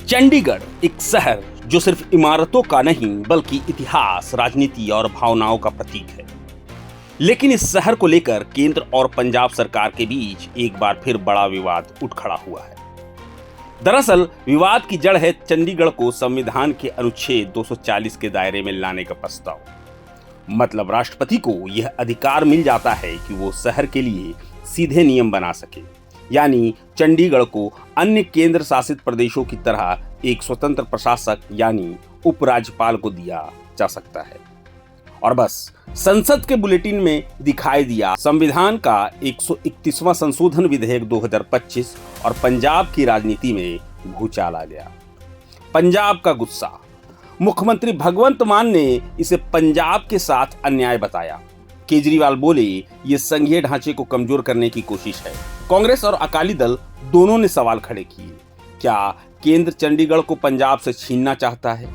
चंडीगढ़ एक शहर जो सिर्फ इमारतों का नहीं बल्कि इतिहास, राजनीति और भावनाओं का प्रतीक है। लेकिन इस शहर को लेकर केंद्र और पंजाब सरकार के बीच एक बार फिर बड़ा विवाद उठ खड़ा हुआ है। दरअसल विवाद की जड़ है चंडीगढ़ को संविधान के अनुच्छेद 240 के दायरे में लाने का प्रस्ताव। मतलब राष्ट्रपति को यह अधिकार मिल जाता है कि वो शहर के लिए सीधे नियम बना सके, यानी चंडीगढ़ को अन्य केंद्र शासित प्रदेशों की तरह एक स्वतंत्र प्रशासक यानी उपराज्यपाल को दिया जा सकता है। और बस संसद के बुलेटिन में दिखाई दिया संविधान का 131वां संशोधन विधेयक 2025 और पंजाब की राजनीति में भूचाल आ गया। पंजाब का गुस्सा। मुख्यमंत्री भगवंत मान ने इसे पंजाब के साथ अन्याय बताया। केजरीवाल बोले ये संघीय ढांचे को कमजोर करने की कोशिश है। कांग्रेस और अकाली दल दोनों ने सवाल खड़े किए। क्या केंद्र चंडीगढ़ को पंजाब से छीनना चाहता है?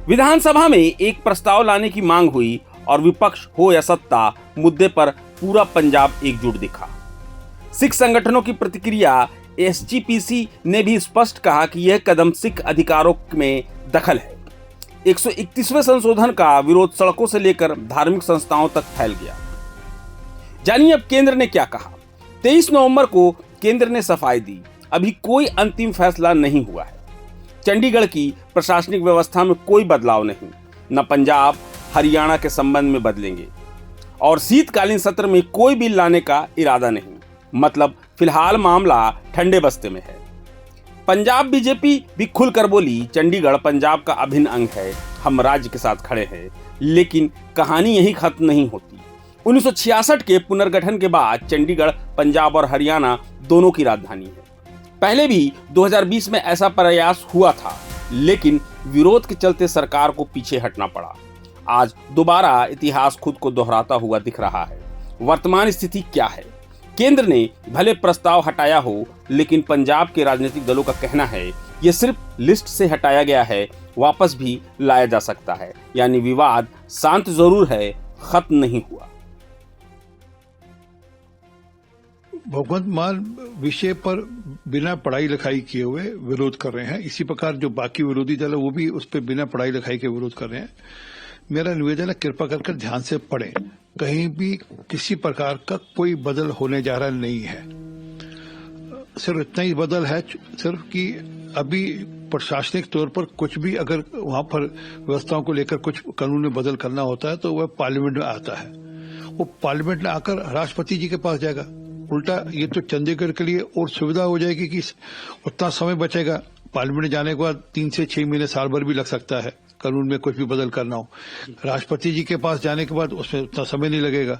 विधानसभा में एक प्रस्ताव लाने की मांग हुई और विपक्ष हो या सत्ता, मुद्दे पर पूरा पंजाब एकजुट दिखा। सिख संगठनों की प्रतिक्रिया। एसजीपीसी ने भी स्पष्ट कहा कि यह कदम सिख अधिकारों में दखल है। 131वें संशोधन का विरोध सड़कों से लेकर धार्मिक संस्थाओं तक फैल गया। जानिए अब केंद्र ने क्या कहा। 23 नवंबर को केंद्र ने सफाई दी, अभी कोई अंतिम फैसला नहीं हुआ है। चंडीगढ़ की प्रशासनिक व्यवस्था में कोई बदलाव नहीं, न पंजाब हरियाणा के संबंध में बदलेंगे और शीतकालीन सत्र में कोई बिल लाने का इरादा नहीं। मतलब फिलहाल मामला ठंडे बस्ते में है। पंजाब बीजेपी भी खुलकर बोली, चंडीगढ़ पंजाब का अभिन्न अंग है, हम राज्य के साथ खड़े हैं। लेकिन कहानी यही खत्म नहीं होती। 1966 के पुनर्गठन के बाद चंडीगढ़ पंजाब और हरियाणा दोनों की राजधानी है। पहले भी 2020 में ऐसा प्रयास हुआ था, लेकिन विरोध के चलते सरकार को पीछे हटना पड़ा। आज दोबारा इतिहास खुद को दोहराता हुआ दिख रहा है। वर्तमान स्थिति क्या है? केंद्र ने भले प्रस्ताव हटाया हो, लेकिन पंजाब के राजनीतिक दलों का कहना है यह सिर्फ लिस्ट से हटाया गया है, वापस भी लाया जा सकता है। यानी विवाद शांत जरूर है, खत्म नहीं हुआ। भगवंत मान विषय पर बिना पढ़ाई लिखाई किए हुए विरोध कर रहे हैं। इसी प्रकार जो बाकी विरोधी दल है वो भी उस पर बिना पढ़ाई लिखाई के विरोध कर रहे हैं। मेरा निवेदन है, कृपा कर ध्यान से पढ़ें। कहीं भी किसी प्रकार का कोई बदल होने जा रहा नहीं है। सिर्फ इतना ही बदल है सिर्फ कि अभी प्रशासनिक तौर पर कुछ भी अगर वहां पर व्यवस्थाओं को लेकर कुछ कानून में बदल करना होता है तो वह पार्लियामेंट में आता है। वो पार्लियामेंट में आकर राष्ट्रपति जी के पास जाएगा। उल्टा ये तो चंडीगढ़ के लिए और सुविधा हो जाएगी कि उतना समय बचेगा। पार्लियामेंट जाने के बाद 3 से 6 महीने, साल भर भी लग सकता है कानून में कुछ भी बदल करना हो। राष्ट्रपति जी के पास जाने के बाद उसमें उतना समय नहीं लगेगा।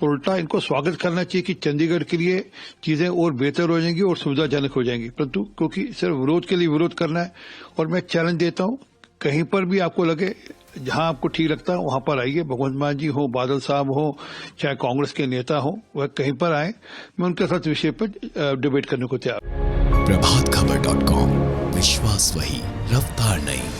तो उल्टा इनको स्वागत करना चाहिए कि चंडीगढ़ के लिए चीजें और बेहतर हो जाएंगी और सुविधाजनक हो जाएंगी। परंतु क्योंकि सिर्फ विरोध के लिए विरोध करना है, और मैं चैलेंज देता हूं, कहीं पर भी आपको लगे, जहां आपको ठीक लगता है वहां पर आइए। भगवंत मान जी हो, बादल साहब हो, चाहे कांग्रेस के नेता हो, वह कहीं पर आए, मैं उनके साथ विषय पर डिबेट करने को तैयार। प्रभातखबर.com, विश्वास वही, रफ्तार नहीं।